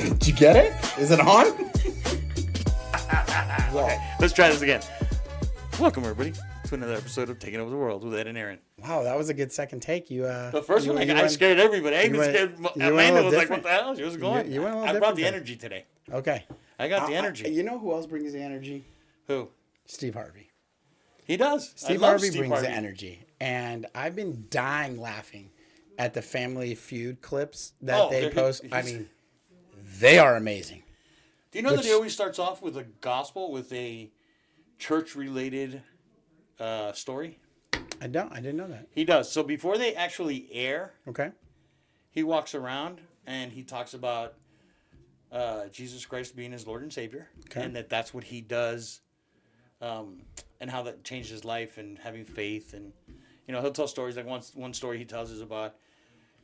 Did you get it? Is it on? Okay, let's try this again. Welcome, everybody, to another episode of Taking Over the World with Ed and Aaron. Wow, that was a good second take. The first one, I scared everybody. I even scared Amanda. Was like, what the hell? She was going. You went a little I brought the different energy today. Okay. I got the energy. You know who else brings the energy? Who? Steve Harvey. He does. Steve Harvey brings the energy. And I've been dying laughing at the Family Feud clips that they post. I mean, they are amazing. Do you know that he always starts off with a gospel, with a church-related story? I didn't know that. He does. So before they actually air, okay, he walks around and he talks about Jesus Christ being his Lord and Savior, and that's what he does, and how that changed his life and having faith. And he'll tell stories. Like one story he tells is about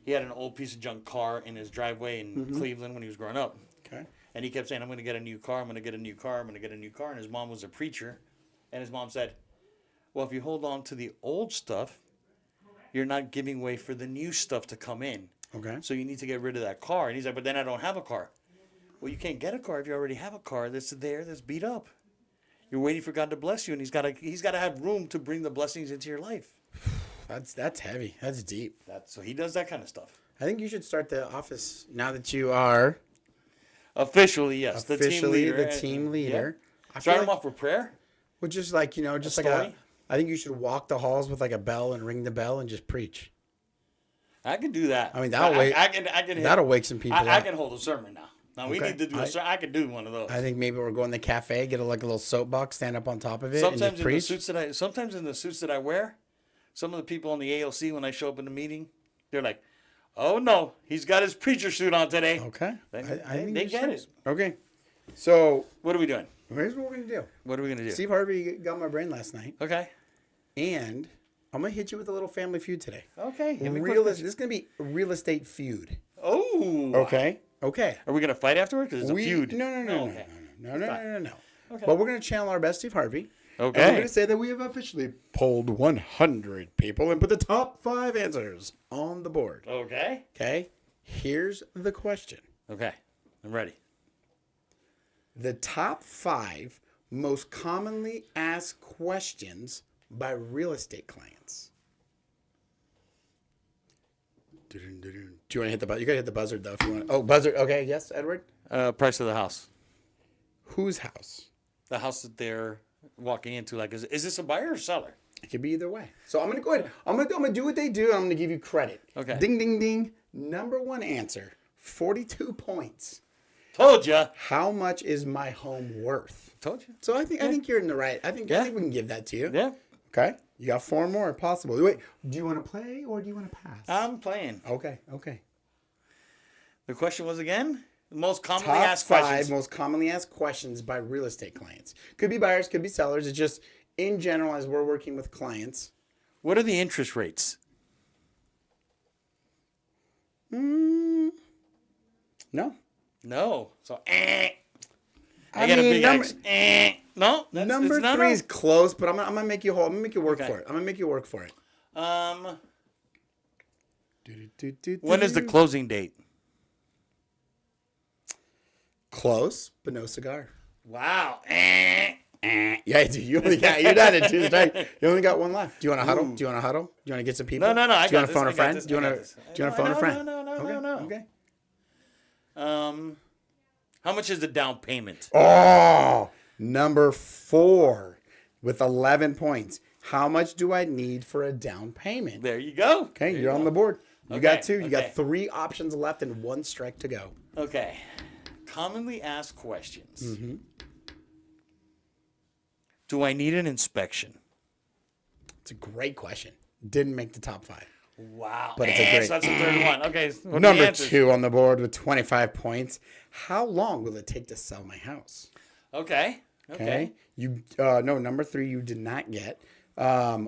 he had an old piece of junk car in his driveway in Cleveland when he was growing up. Okay. And he kept saying, I'm going to get a new car, I'm going to get a new car, I'm going to get a new car. And his mom was a preacher. And his mom said, well, if you hold on to the old stuff, you're not giving way for the new stuff to come in. Okay. So you need to get rid of that car. And he's like, but then I don't have a car. Well, you can't get a car if you already have a car that's beat up. You're waiting for God to bless you, and he's got to have room to bring the blessings into your life. That's heavy. That's deep. So he does that kind of stuff. I think you should start the office now that you are officially, yes, the team leader. Yeah. Start him off with prayer. Well, just like just like I think you should walk the halls with like a bell and ring the bell and just preach. I can do that. I mean, that'll wake some people up. I can hold a sermon now. Now we need to do I can do one of those. I think maybe we'll go in the cafe, get a little soapbox, stand up on top of it, and just preach. Sometimes in the suits that I wear, some of the people on the ALC when I show up in the meeting, they're like, "Oh no, he's got his preacher suit on today." Okay, I think they get it. Okay, so what are we doing? Here's what we're gonna do. What are we gonna do? Steve Harvey got my brain last night. Okay, and I'm gonna hit you with a little Family Feud today. Okay, this is gonna be a real estate feud. Oh, okay. Okay. Are we gonna fight afterward? Because it's a feud. No. Okay. But we're gonna channel our best Steve Harvey. Okay. And we're gonna say that we have officially polled 100 people and put the top 5 answers on the board. Okay. Okay. Here's the question. Okay. I'm ready. The top 5 most commonly asked questions by real estate clients. Do you want to hit the buzzer? You got to hit the buzzer, though, if you want. Oh, buzzer. Okay, yes, Edward? Price of the house. Whose house? The house that they're walking into. Like, is this a buyer or seller? It could be either way. So I'm going to go ahead. I'm going to do what they do, and I'm going to give you credit. Okay. Ding, ding, ding. Number 1 answer, 42 points. Told ya. How much is my home worth? Told you. So I think you're in the right. I think we can give that to you. Yeah. Okay. You got 4 more possible. Wait, do you want to play or do you want to pass? I'm playing. Okay. The question was again? The most commonly Top asked 5 questions. most commonly asked questions by real estate clients. Could be buyers, could be sellers. It's just in general as we're working with clients. What are the interest rates? No. So, I got a big X. No, number 3 is close, but I'm gonna make you hold. I'm gonna make you work for it. I'm gonna make you work for it. When is the closing date? Close, but no cigar. Wow. Yeah, dude, you're done at 2 strikes. You only got 1 left. Do you want to huddle? Do you want to huddle? Do you want to get some people? No. Do you want to phone a friend? Do you want to phone a friend? No. Okay. How much is the down payment? Oh, number 4 with 11 points. How much do I need for a down payment? There you go. Okay, you're on the board. You got 2. You got 3 options left and 1 strike to go. Okay. Commonly asked questions. Mm-hmm. Do I need an inspection? It's a great question. Didn't make the top 5. Wow. But it's a great. So that's the third one. Okay. Number 2 on the board with 25 points. How long will it take to sell my house? Okay. You number 3 you did not get.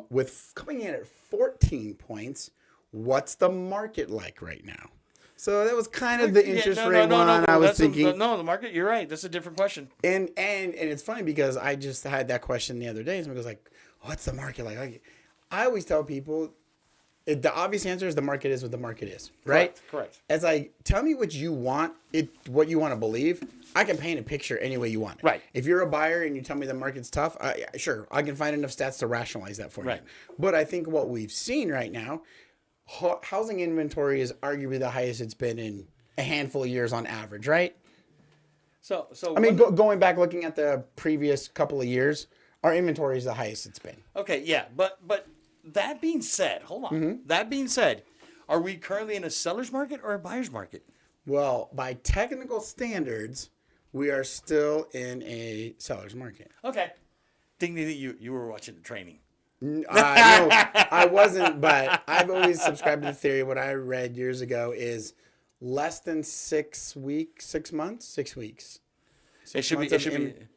With coming in at 14 points, what's the market like right now? So that was kind of the interest rate one. I was thinking. The market. You're right. That's a different question. And it's funny because I just had that question the other day. Somebody was like, "What's the market like?" I always tell people, The obvious answer is the market is what the market is, right? Correct. As I tell me what you want, what you want to believe, I can paint a picture any way you want it. Right. If you're a buyer and you tell me the market's tough, sure, I can find enough stats to rationalize that for you. But I think what we've seen right now, housing inventory is arguably the highest it's been in a handful of years on average, right? So I mean, going back, looking at the previous couple of years, our inventory is the highest it's been. Okay, yeah, but that being said, hold on. Mm-hmm. That being said, are we currently in a seller's market or a buyer's market? Well, by technical standards, we are still in a seller's market. Okay. Thinking that you were watching the training. No, I wasn't, but I've always subscribed to the theory. What I read years ago is less than 6 weeks, 6 months, 6 weeks. It should be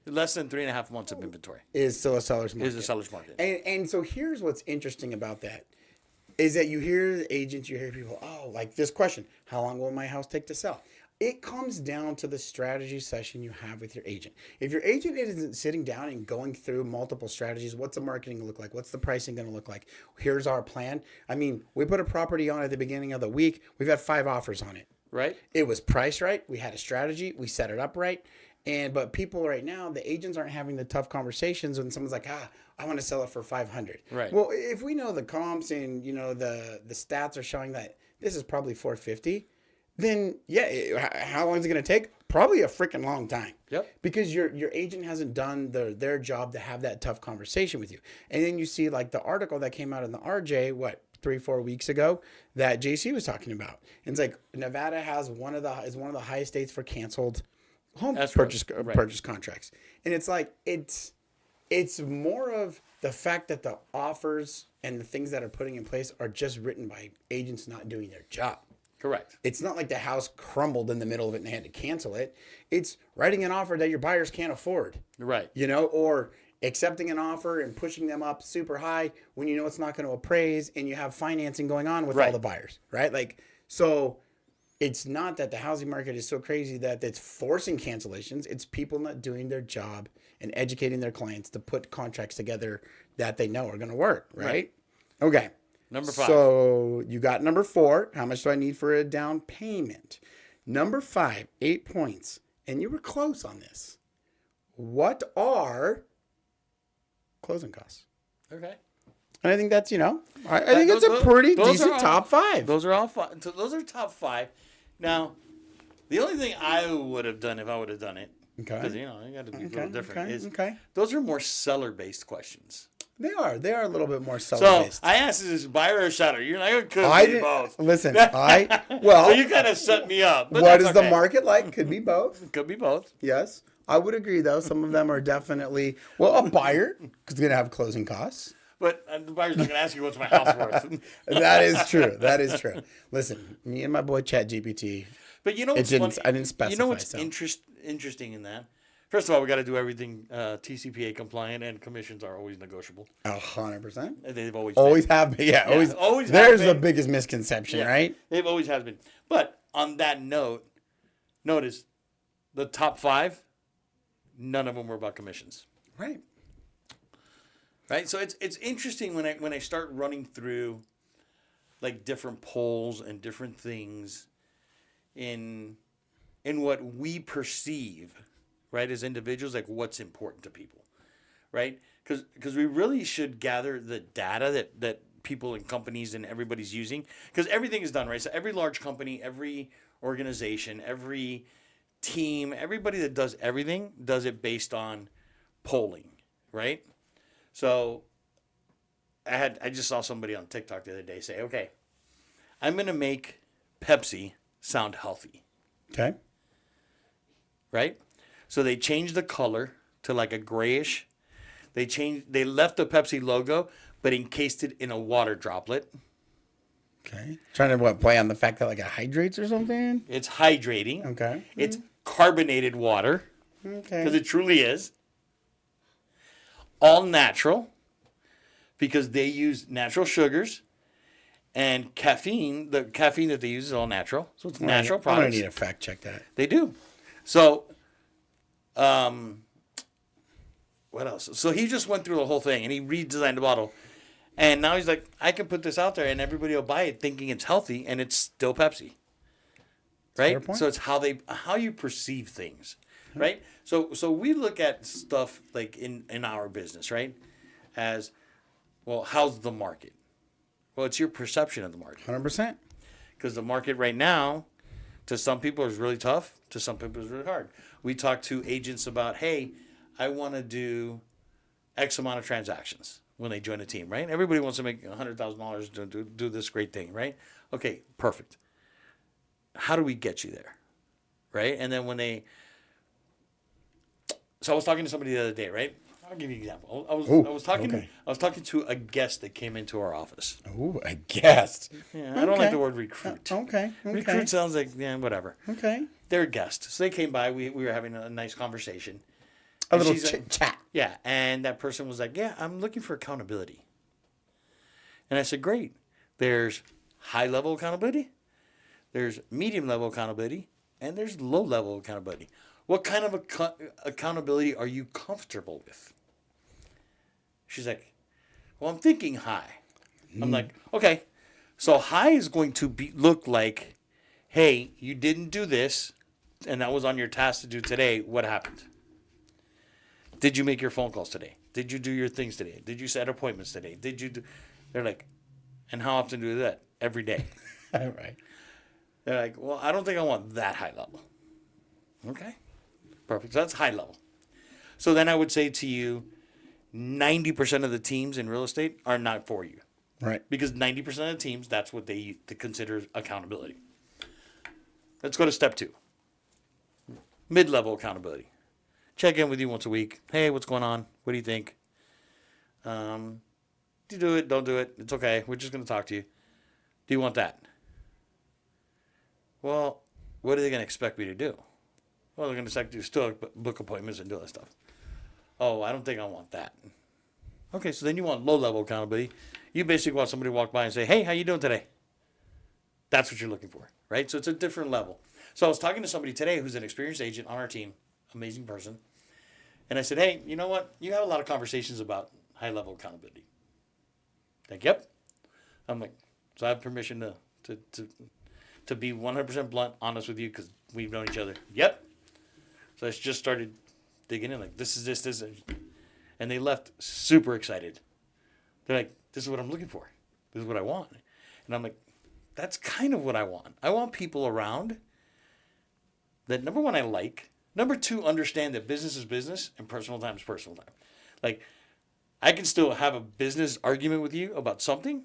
less than 3.5 months of inventory. Is still a seller's market. Is a seller's market. And so here's what's interesting about that is that you hear agents, you hear people, like this question, how long will my house take to sell? It comes down to the strategy session you have with your agent. If your agent isn't sitting down and going through multiple strategies, what's the marketing look like? What's the pricing going to look like? Here's our plan. I mean, we put a property on at the beginning of the week. We've had 5 offers on it. Right. It was priced right. We had a strategy. We set it up right. But people right now, the agents aren't having the tough conversations when someone's like, I want to sell it for 500. Right. Well, if we know the comps and the stats are showing that this is probably 450, then how long is it going to take? Probably a freaking long time. Yep. Because your agent hasn't done their job to have that tough conversation with you. And then you see like the article that came out in the RJ, 3-4 weeks ago that JC was talking about. And it's like Nevada is one of the highest states for canceled home purchase contracts. And it's like it's more of the fact that the offers and the things that are putting in place are just written by agents not doing their job. Correct. It's not like the house crumbled in the middle of it and they had to cancel it. It's writing an offer that your buyers can't afford. Right. Or accepting an offer and pushing them up super high when you know it's not going to appraise and you have financing going on with all the buyers, right? Like, so it's not that the housing market is so crazy that it's forcing cancellations. It's people not doing their job and educating their clients to put contracts together that they know are going to work, right? Okay. Number 5. So you got number 4. How much do I need for a down payment? Number 5, 8 points. And you were close on this. What are closing costs? Okay. And I think that's, I think it's a pretty decent top 5. Those are all 5. So those are top 5. Now, the only thing I would have done if I would have done it, because, you got to be a little different, is those are more seller-based questions. They are a little bit more seller-based. So I asked, is this buyer or seller? You're like, it could be both. Listen, so you kind of set me up. But what is the market like? Could be both. Could be both. Yes. I would agree, though. Some of them are definitely, a buyer is going to have closing costs. But the buyer's not going to ask you what's my house worth. That is true. That is true. Listen, me and my boy ChatGPT. But you know what's funny? I didn't specify. You know what's interesting in that? First of all, we got to do everything TCPA compliant, and commissions are always negotiable. 100%. They've always have been. Yeah, always. There's the biggest misconception, right? They've always has been. But on that note, notice the top 5, none of them were about commissions. Right. Right. So it's interesting when I start running through like different polls and different things in what we perceive, right, as individuals, like what's important to people, right? Because we really should gather the data that people and companies and everybody's using, because everything is done, right? So every large company, every organization, every team, everybody that does everything does it based on polling, right? So I just saw somebody on TikTok the other day say, okay, I'm going to make Pepsi sound healthy. Okay. Right? So they changed the color to like a grayish. They left the Pepsi logo, but encased it in a water droplet. Okay. Trying to play on the fact that like it hydrates or something? It's hydrating. Okay. It's carbonated water. Okay. Because it truly is. All natural, because they use natural sugars and caffeine. The caffeine that they use is all natural, so it's natural products. I'm going to need to fact check that. They do. So, what else? So he just went through the whole thing, and he redesigned the bottle. And now he's like, I can put this out there and everybody will buy it thinking it's healthy and it's still Pepsi. Right? So it's how you perceive things. Right? So we look at stuff like in our business, right? As, well, how's the market? Well, it's your perception of the market. 100%. Because the market right now, to some people, is really tough. To some people, is really hard. We talk to agents about, hey, I want to do X amount of transactions when they join a team, right? Everybody wants to make $100,000 to do this great thing, right? Okay, perfect. How do we get you there, right? And then so I was talking to somebody the other day, right? I'll give you an example. I was talking to a guest that came into our office. Oh, a guest. Yeah, I don't like the word recruit. Okay. Recruit sounds like, yeah, whatever. Okay. They're a guest. So they came by. We were having a nice conversation. A little chit-chat. Yeah, and that person was like, yeah, I'm looking for accountability. And I said, great. There's high-level accountability, there's medium-level accountability, and there's low-level accountability. What kind of accountability are you comfortable with? She's like, well, I'm thinking high. I'm like, okay. So high is going to look like, hey, you didn't do this, and that was on your task to do today. What happened? Did you make your phone calls today? Did you do your things today? Did you set appointments today? Did you do? They're like, and how often do you do that? Every day. Right. They're like, well, I don't think I want that high level. Okay. Perfect. So that's high level. So then I would say to you, 90% of the teams in real estate are not for you. Right. Because 90% of the teams, that's what they consider accountability. Let's go to step 2. Mid-level accountability. Check in with you once a week. Hey, what's going on? What do you think? Do you do it? Don't do it. It's okay. We're just going to talk to you. Do you want that? Well, what are they going to expect me to do? Well, they're going to expect you to still book appointments and do all that stuff. Oh, I don't think I want that. Okay, so then you want low-level accountability. You basically want somebody to walk by and say, hey, how you doing today? That's what you're looking for, right? So it's a different level. So I was talking to somebody today who's an experienced agent on our team, amazing person. And I said, hey, you know what? You have a lot of conversations about high-level accountability. Like, yep. I'm like, so I have permission to be 100% blunt, honest with you because we've known each other. Yep. So I just started digging in, like, this is this. And they left super excited. They're like, this is what I'm looking for. This is what I want. And I'm like, that's kind of what I want. I want people around that, number one, I like. Number two, understand that business is business and personal time is personal time. Like, I can still have a business argument with you about something,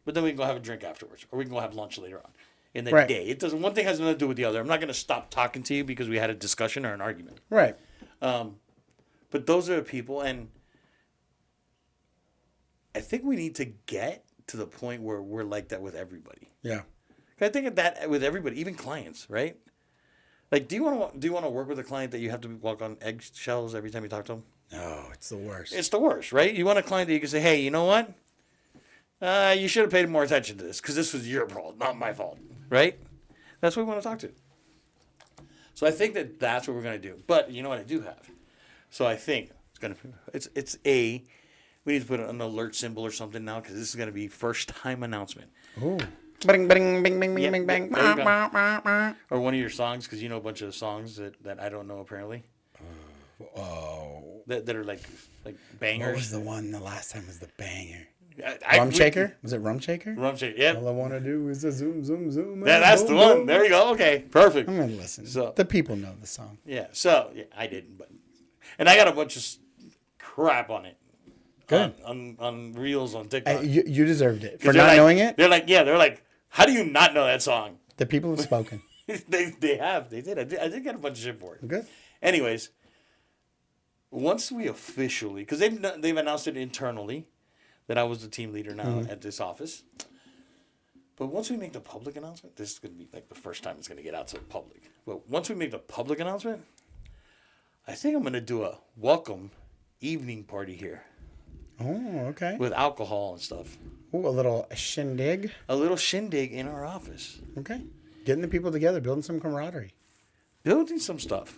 but then we can go have a drink afterwards, or we can go have lunch later on in the day. It doesn't. One thing has nothing to do with the other. I'm not going to stop talking to you because we had a discussion or an argument. Right. But those are the people, and I think we need to get to the point where we're like that with everybody. Yeah. I think of that with everybody, even clients, right? Like, do you want to work with a client that you have to walk on eggshells every time you talk to them? No, it's the worst. It's the worst, right? You want a client that you can say, hey, you know what? You should have paid more attention to this because this was your fault, not my fault, right? That's what we want to talk to. So I think that's what we're going to do. But you know what I do have? So I think we need to put an alert symbol or something now because this is going to be first time announcement. Oh. Bing, bing, bing, bing, bing, bing, bing. Or one of your songs, because you know a bunch of songs that I don't know apparently. Oh. That are like bangers. What was the one the last time was the banger? Rum Shaker? Was it Rum Shaker? Rum Shaker, yeah. All I want to do is a zoom, zoom, zoom. Yeah, that's the one. There you go. Okay, perfect. I'm going to listen. So, the people know the song. Yeah, so yeah, I didn't. And I got a bunch of crap on it. Good. On Reels on TikTok. You deserved it. For not knowing it? They're like, how do you not know that song? The people have spoken. They have. They did. I did get a bunch of shit for it. Good. Anyways, once we officially, because they've announced it internally that I was the team leader now at this office. But once we make the public announcement, this is going to be like the first time it's going to get out to the public. But once we make the public announcement, I think I'm going to do a welcome evening party here. Oh, okay. With alcohol and stuff. Ooh, a little shindig. A little shindig in our office. Okay. Getting the people together, building some camaraderie. Building some stuff.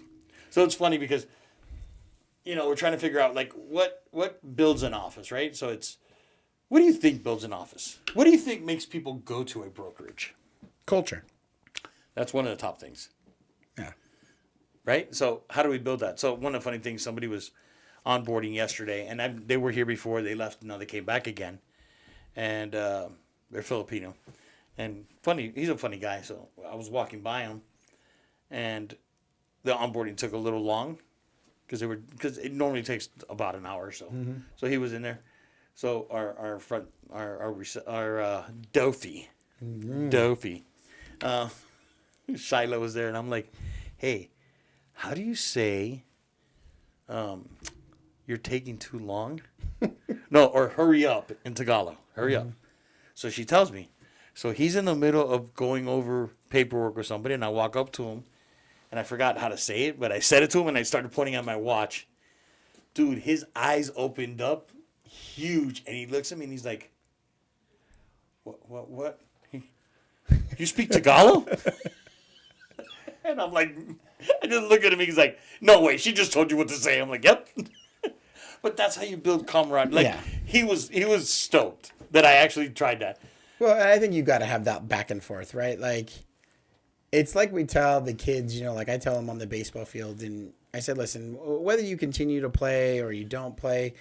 So it's funny because, we're trying to figure out, like, what builds an office, right? So it's What do you think builds an office? What do you think makes people go to a brokerage? Culture. That's one of the top things. Yeah. Right? So how do we build that? So one of the funny things, somebody was onboarding yesterday, and they were here before. They left, now they came back again. And they're Filipino. And funny, he's a funny guy. So I was walking by him, and the onboarding took a little long because it normally takes about an hour or so. Mm-hmm. So he was in there. So our Dofi, Shiloh was there, and I'm like, hey, how do you say you're taking too long? No, or hurry up in Tagalog. Hurry up. So she tells me. So he's in the middle of going over paperwork with somebody, and I walk up to him, and I forgot how to say it, but I said it to him, and I started pointing at my watch. Dude, his eyes opened up huge, and he looks at me, and he's like, what? You speak Tagalog? And I'm like, I just look at him, he's like, no way, she just told you what to say. I'm like, yep. But that's how you build camaraderie. Like, yeah. He was stoked that I actually tried that. Well, I think you got to have that back and forth, right? Like, it's like we tell the kids, like I tell them on the baseball field, and I said, listen, whether you continue to play or you don't play,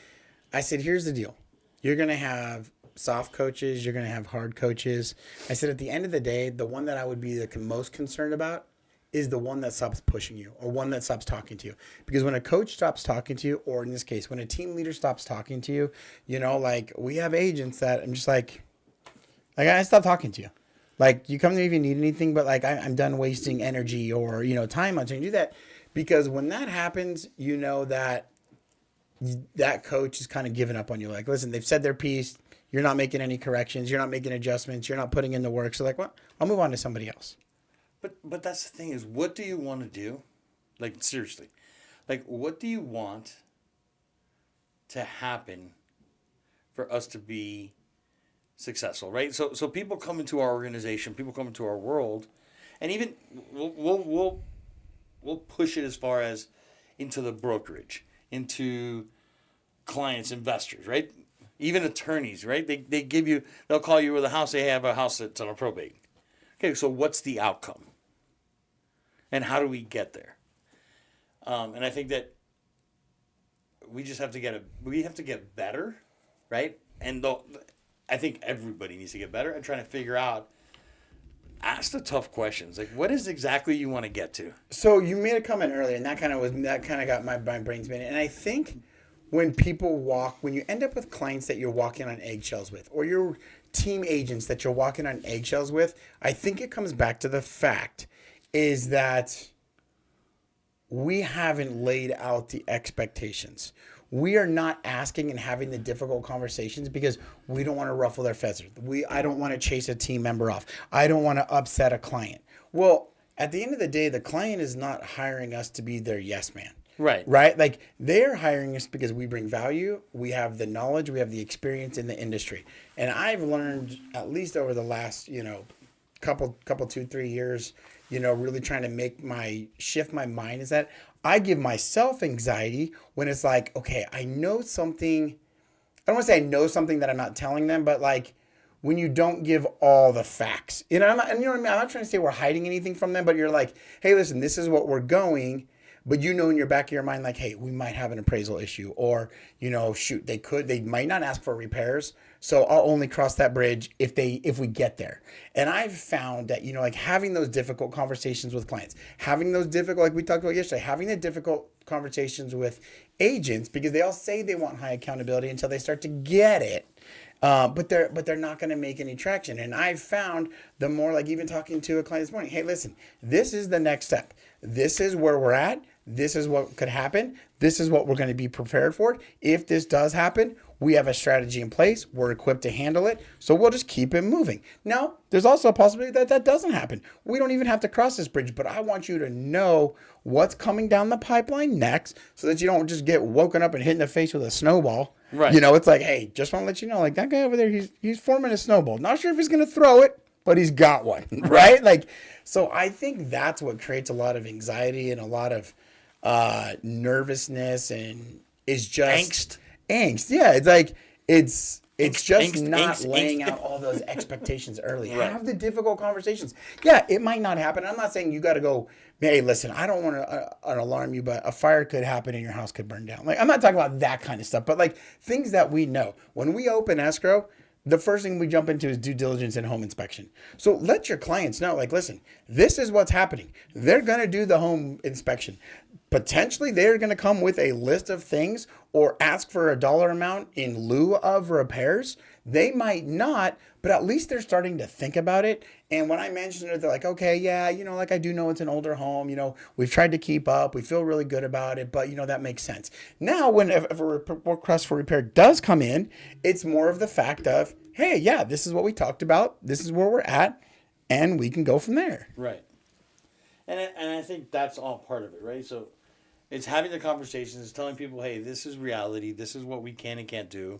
I said, here's the deal. You're going to have soft coaches. You're going to have hard coaches. I said, at the end of the day, the one that I would be the most concerned about is the one that stops pushing you or one that stops talking to you. Because when a coach stops talking to you, or in this case, when a team leader stops talking to you, like we have agents that I'm just like I stop talking to you. Like, you come to me if you need anything, but like I'm done wasting energy or, time on trying to do that. Because when that happens, that coach is kind of giving up on you. Like, listen, they've said their piece. You're not making any corrections. You're not making adjustments. You're not putting in the work. So like, well, I'll move on to somebody else. But that's the thing is, what do you want to do? Like, seriously. Like, what do you want to happen for us to be successful, right? So people come into our organization, people come into our world, and even we'll push it as far as into the brokerage, into clients, investors, right? Even attorneys, right? They'll call you with a house. They have a house that's on a probate. Okay, so what's the outcome? And how do we get there? And I think that we just have to get better, right? And I think everybody needs to get better at trying to figure out, ask the tough questions. Like, what is exactly you want to get to? So you made a comment earlier, and that kind of got my brain spinning. And I think when you end up with clients that you're walking on eggshells with, or your team agents that you're walking on eggshells with, I think it comes back to the fact is that we haven't laid out the expectations. We are not asking and having the difficult conversations because we don't want to ruffle their feathers. I don't want to chase a team member off. I don't want to upset a client. Well, at the end of the day, the client is not hiring us to be their yes man. Right. Like, they're hiring us because we bring value. We have the knowledge. We have the experience in the industry. And I've learned, at least over the last, couple 2-3 years, really trying to shift my mind, is that I give myself anxiety when it's like, okay, I know something. I don't want to say I know something that I'm not telling them, but like when you don't give all the facts, I'm not, and you know what I mean? I'm not trying to say we're hiding anything from them, but you're like, hey, listen, this is what we're going. But in your back of your mind, like, hey, we might have an appraisal issue, or, shoot, they might not ask for repairs. So I'll only cross that bridge if we get there. And I've found that, like having those difficult conversations with clients, having those difficult, like we talked about yesterday, having the difficult conversations with agents, because they all say they want high accountability until they start to get it. But they're not going to make any traction. And I've found the more, like even talking to a client this morning, hey, listen, this is the next step. This is where we're at. This is what could happen. This is what we're going to be prepared for. If this does happen, we have a strategy in place. We're equipped to handle it. So we'll just keep it moving. Now, there's also a possibility that doesn't happen. We don't even have to cross this bridge, but I want you to know what's coming down the pipeline next so that you don't just get woken up and hit in the face with a snowball. Right. It's like, hey, just want to let you know, like that guy over there, he's forming a snowball. Not sure if he's going to throw it, but he's got one, right? Like, so I think that's what creates a lot of anxiety and a lot of nervousness, and is just angst. Yeah, it's like It's just not angst. laying out all those expectations early. Right. Have the difficult conversations. Yeah, it might not happen. I'm not saying you got to go, hey, listen, I don't want to alarm you, but a fire could happen and your house could burn down. Like, I'm not talking about that kind of stuff, but like things that we know. When we open escrow, the first thing we jump into is due diligence and home inspection. So let your clients know, like, listen, this is what's happening. They're going to do the home inspection. Potentially, they're going to come with a list of things or ask for a dollar amount in lieu of repairs. They might not, but at least they're starting to think about it. And when I mentioned it, they're like, okay, yeah, like I do know it's an older home. We've tried to keep up. We feel really good about it, but that makes sense. Now, when if a request for repair does come in, it's more of the fact of, hey, yeah, this is what we talked about. This is where we're at, and we can go from there. Right. And I think that's all part of it, right? So it's having the conversations, it's telling people, hey, this is reality. This is what we can and can't do.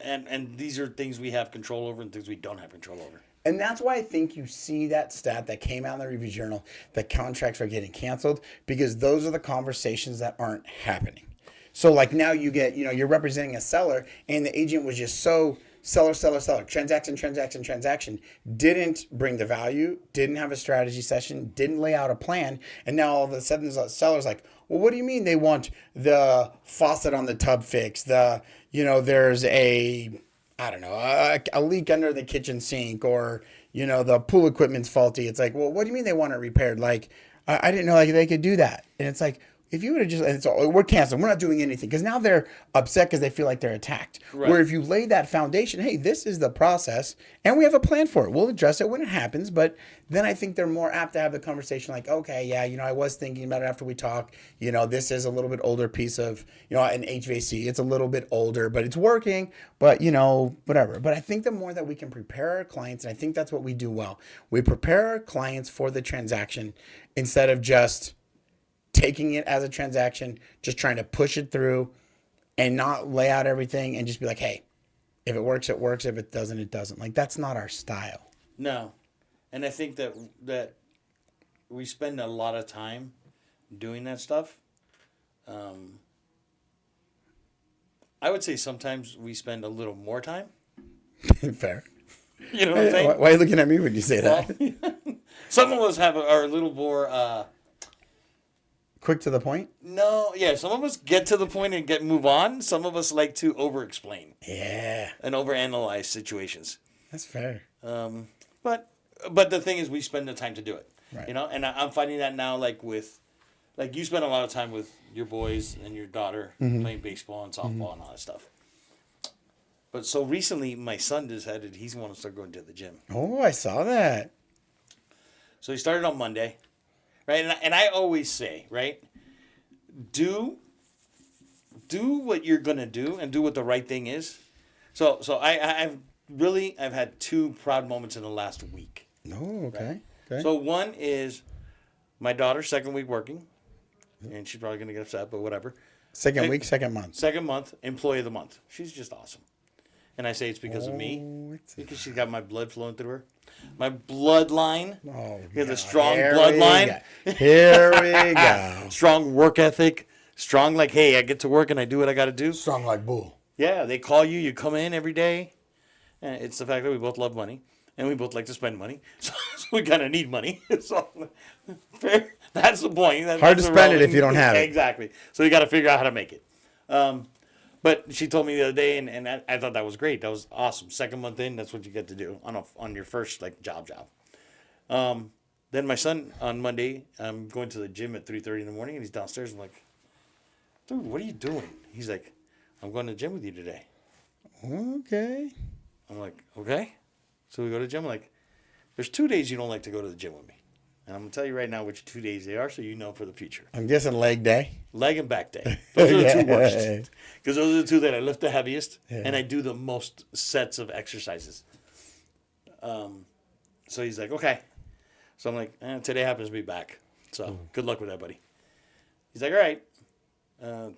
And these are things we have control over and things we don't have control over. And that's why I think you see that stat that came out in the review journal that contracts are getting canceled, because those are the conversations that aren't happening. So like now you get, you're representing a seller and the agent was just so seller, transaction, didn't bring the value, didn't have a strategy session, didn't lay out a plan. And now all of a sudden the seller's like, well, what do you mean they want the faucet on the tub fixed? There's a leak under the kitchen sink, or, the pool equipment's faulty. It's like, well, what do you mean they want it repaired? Like, I didn't know like they could do that. And it's like, if you would have just, we're canceling, we're not doing anything, because now they're upset because they feel like they're attacked. Right. Where if you lay that foundation, hey, this is the process and we have a plan for it. We'll address it when it happens. But then I think they're more apt to have the conversation like, okay, yeah, I was thinking about it after we talked. This is a little bit older piece of, an HVAC. It's a little bit older, but it's working, but, whatever. But I think the more that we can prepare our clients, and I think that's what we do well, we prepare our clients for the transaction instead of just taking it as a transaction, just trying to push it through and not lay out everything and just be like, hey, if it works, it works. If it doesn't, it doesn't. Like, that's not our style. No. And I think that we spend a lot of time doing that stuff. I would say sometimes we spend a little more time. Fair. You know what I'm saying? Why are you looking at me when you say that? Some of us are a little more... quick to the point? No, yeah. Some of us get to the point and move on. Some of us like to over-explain. Yeah. And overanalyze situations. That's fair. But the thing is, we spend the time to do it. Right. And I'm finding that now, like you spend a lot of time with your boys and your daughter playing baseball and softball and all that stuff. But so recently, my son decided he's want to start going to the gym. Oh, I saw that. So he started on Monday. Right, and I always say, right, do what you're gonna do and do what the right thing is. So I've had two proud moments in the last week. Oh, okay. Right? Okay. So one is my daughter's second week working, and she's probably gonna get upset, but whatever. Second week, second month. Second month, employee of the month. She's just awesome, and I say it's because of me, because she's got my blood flowing through her. My bloodline. Oh, he has a strong bloodline. Here we go. Strong work ethic. Strong, like, hey, I get to work and I do what I got to do. Strong like bull. Yeah, they call you. You come in every day. And it's the fact that we both love money. And we both like to spend money. So we kind of need money. So fair. That's the point. Hard to spend it if you don't have it. Exactly. So you got to figure out how to make it. But she told me the other day, and I thought that was great. That was awesome. Second month in, that's what you get to do on your first job. Then my son on Monday, I'm going to the gym at 3:30 in the morning, and he's downstairs. I'm like, dude, what are you doing? He's like, I'm going to the gym with you today. Okay. I'm like, okay. So we go to the gym. I'm like, there's 2 days you don't like to go to the gym with me. And I'm going to tell you right now which 2 days they are so you know for the future. I'm guessing leg day. Leg and back day. Those are the two worst. Because those are the two that I lift the heaviest and I do the most sets of exercises. So he's like, okay. So I'm like, today happens to be back. So good luck with that, buddy. He's like, all right.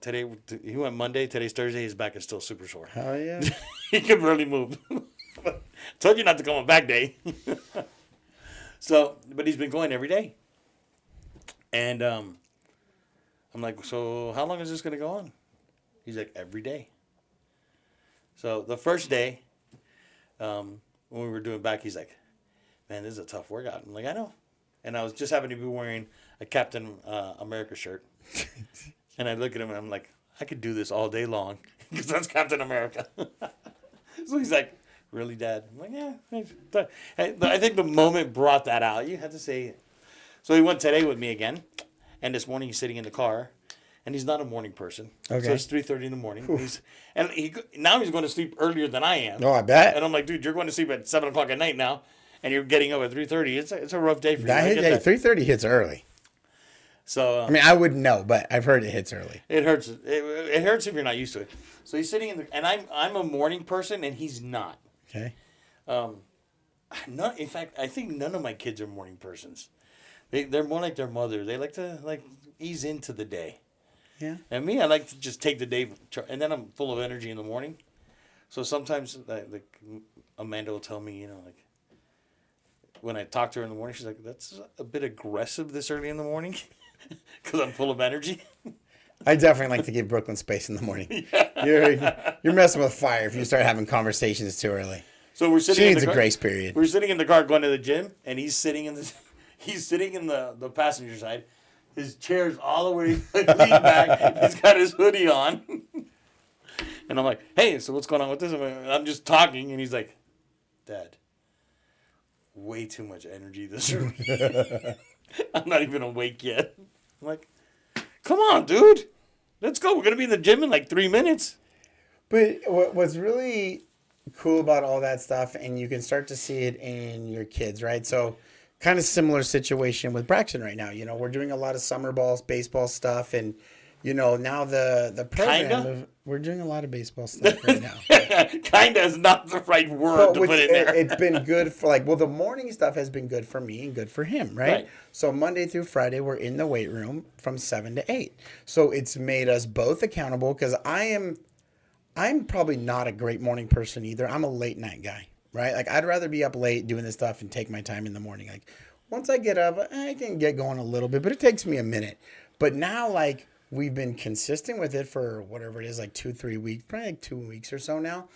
Today, he went Monday. Today's Thursday. His back is still super sore. Oh, yeah. He can barely move. Told you not to come on back day. So, but he's been going every day. And I'm like, so how long is this going to go on? He's like, every day. So the first day, when we were doing back, he's like, man, this is a tough workout. I'm like, I know. And I was just happened to be wearing a Captain America shirt. And I look at him and I'm like, I could do this all day long because that's Captain America. So he's like, really, Dad? I'm like, yeah. I think the moment brought that out. You had to say it. So he went today with me again. And this morning he's sitting in the car. And he's not a morning person. Okay. So it's 3:30 in the morning. Now he's going to sleep earlier than I am. Oh, I bet. And I'm like, dude, you're going to sleep at 7 o'clock at night now. And you're getting up at 3:30. It's a rough day for you. That 3:30 hits early. So I mean, I wouldn't know, but I've heard it hits early. it hurts. It hurts if you're not used to it. So he's sitting and I'm a morning person and he's not. Okay. In fact, I think none of my kids are morning persons. They're more like their mother. They like to ease into the day. Yeah. And me, I like to just take the day, and then I'm full of energy in the morning. So sometimes, Amanda will tell me, when I talk to her in the morning, she's like, "That's a bit aggressive this early in the morning," because I'm full of energy. I definitely like to give Brooklyn space in the morning. Yeah. You're messing with fire if you start having conversations too early. So we're sitting. She in needs the car. a grace period. We're sitting in the car going to the gym, and he's sitting in the passenger side. His chair's all the way leaned back. He's got his hoodie on. And I'm like, hey, so what's going on with this? I'm just talking, and he's like, Dad, way too much energy this early. I'm not even awake yet. I'm like, come on, dude. Let's go. We're going to be in the gym in like 3 minutes. But what's really cool about all that stuff, and you can start to see it in your kids, right? So kind of similar situation with Braxton right now. We're doing a lot of summer balls, baseball stuff, and now the program we're doing a lot of baseball stuff right now. Kinda is not the right word to put in there. It's been good for the morning stuff has been good for me and good for him, right? So Monday through Friday we're in the weight room from 7 to 8. So it's made us both accountable because I'm probably not a great morning person either. I'm a late night guy. Right? I'd rather be up late doing this stuff and take my time in the morning. Once I get up, I can get going a little bit, but it takes me a minute. But now, we've been consistent with it for whatever it is, 2-3 weeks, probably 2 weeks or so now.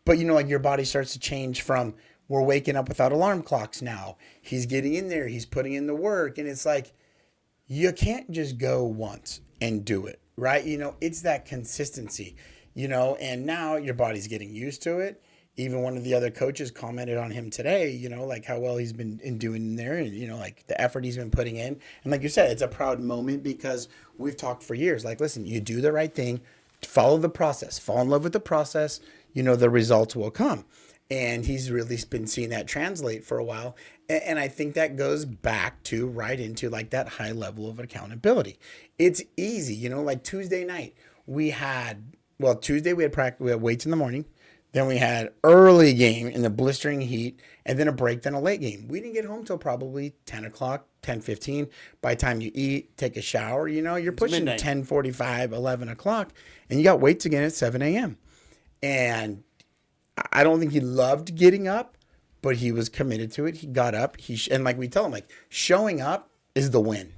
But, your body starts to change from we're waking up without alarm clocks now. He's getting in there. He's putting in the work. And it's you can't just go once and do it, right? It's that consistency, and now your body's getting used to it. Even one of the other coaches commented on him today, how well he's been doing there and, the effort he's been putting in. And like you said, it's a proud moment because we've talked for years. Listen, you do the right thing, follow the process, fall in love with the process, the results will come. And he's really been seeing that translate for a while. And I think that goes back to right into that high level of accountability. It's easy, Tuesday night Tuesday we had weights in the morning. Then we had early game in the blistering heat, and then a break, then a late game. We didn't get home till probably 10 o'clock, 10:15. By the time you eat, take a shower, you're pushing 10:45, 11 o'clock, and you got weights again at 7 a.m. And I don't think he loved getting up, but he was committed to it. He got up. And we tell him, showing up is the win.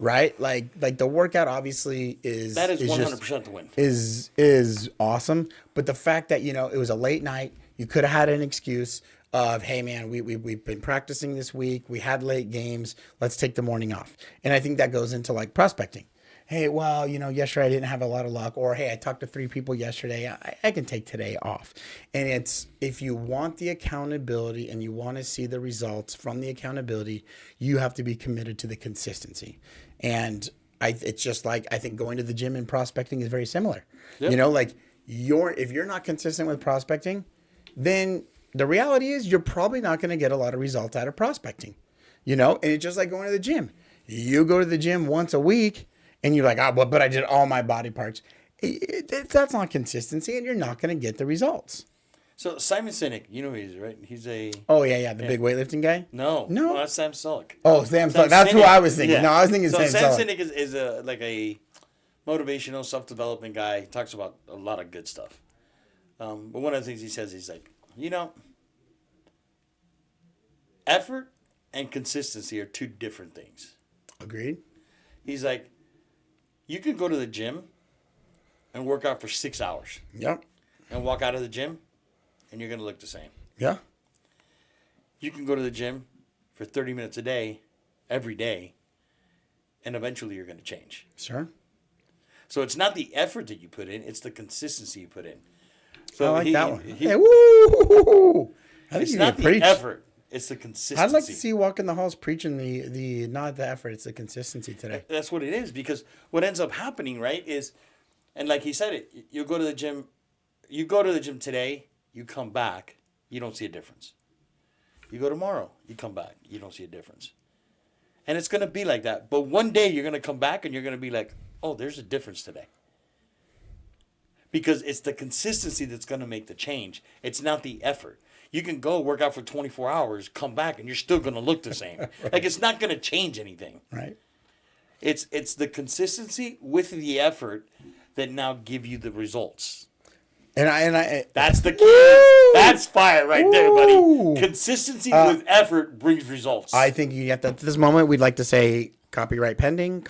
Right? The workout obviously is... That is 100% the win. Is awesome. But the fact that, it was a late night, you could have had an excuse of, hey, man, we've been practicing this week. We had late games. Let's take the morning off. And I think that goes into, prospecting. Hey, well, yesterday I didn't have a lot of luck. Or, hey, I talked to 3 people yesterday. I can take today off. And it's, if you want the accountability and you want to see the results from the accountability, you have to be committed to the consistency. And it's just I think going to the gym and prospecting is very similar. Yep. If you're not consistent with prospecting, then the reality is you're probably not going to get a lot of results out of prospecting. And it's just like going to the gym. You go to the gym once a week and you're like, but I did all my body parts. That's not consistency, and you're not going to get the results. So Simon Sinek, you know who he is, right? He's a... Oh, yeah, the big weightlifting guy? No, that's Sam Sulek. Oh, Sam Sulek. That's who I was thinking. Yeah. No, I was thinking Sam Sulek. So Sam Sinek is a motivational, self-development guy. He talks about a lot of good stuff. But one of the things he says, he's like, effort and consistency are 2 different things. Agreed. He's like, you can go to the gym and work out for 6 hours. Yep. And walk out of the gym, and you're going to look the same. Yeah. You can go to the gym for 30 minutes a day, every day, and eventually you're going to change. Sure. So it's not the effort that you put in, it's the consistency you put in. So I like that one. Hey, woo! I think it's you not need the to preach. effort, it's the consistency. I'd like to see you walk in the halls preaching the not the effort, it's the consistency today. That's what it is, because what ends up happening, right, is, and like he said it, you go to the gym today, you come back, you don't see a difference. You go tomorrow, you come back, you don't see a difference. And it's going to be like that. But one day you're going to come back and you're going to be like, oh, there's a difference today. Because it's the consistency that's going to make the change. It's not the effort. You can go work out for 24 hours, come back, and you're still going to look the same. Right. Like, it's not going to change anything. Right. It's the consistency with the effort that now give you the results. And I that's the key. Woo! That's fire right there, buddy. Consistency with effort brings results. I think you have to, at this moment, we'd like to say copyright pending.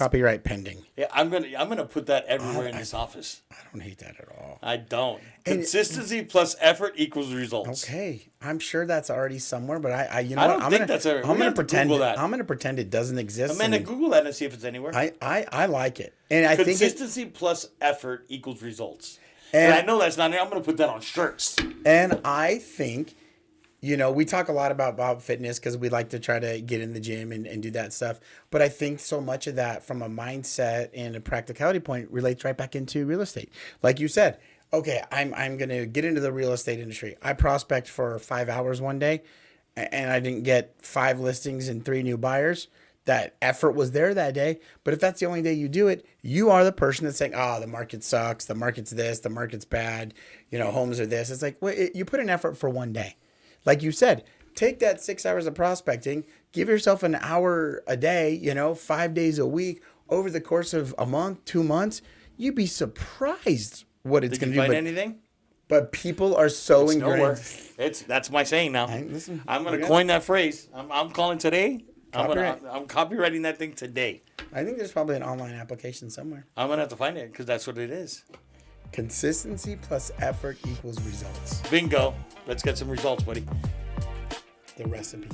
Yeah, I'm gonna put that everywhere in this office. I don't hate that at all. I don't. Consistency plus effort equals results. Okay, I'm sure that's already somewhere, but I you know I what? don't think that's ever. I'm gonna pretend Google that. I'm gonna pretend it doesn't exist. Amanda, Google that and see if it's anywhere. I like it, and I think consistency plus effort equals results. And I know that's not there. I'm going to put that on shirts. And I think, you know, we talk a lot about fitness because we like to try to get in the gym and do that stuff. But I think so much of that from a mindset and a practicality point relates right back into real estate. Like you said, okay, I'm going to get into the real estate industry. I prospect for 5 hours one day and I didn't get 5 listings and 3 new buyers. That effort was there that day. But if that's the only day you do it, you are the person that's saying, the market sucks. The market's this, the market's bad. You know, homes are this. It's like, well, you put an effort for one day. Like you said, take that 6 hours of prospecting, give yourself an hour a day, 5 days a week over the course of a month, 2 months. You'd be surprised what it's going to do. Did you find anything? But people are so ingrained. That's my saying now. I'm going to coin that phrase. I'm calling today. I'm copywriting that thing today. I think there's probably an online application somewhere. I'm going to have to find it because that's what it is. Consistency plus effort equals results. Bingo. Let's get some results, buddy. The recipe.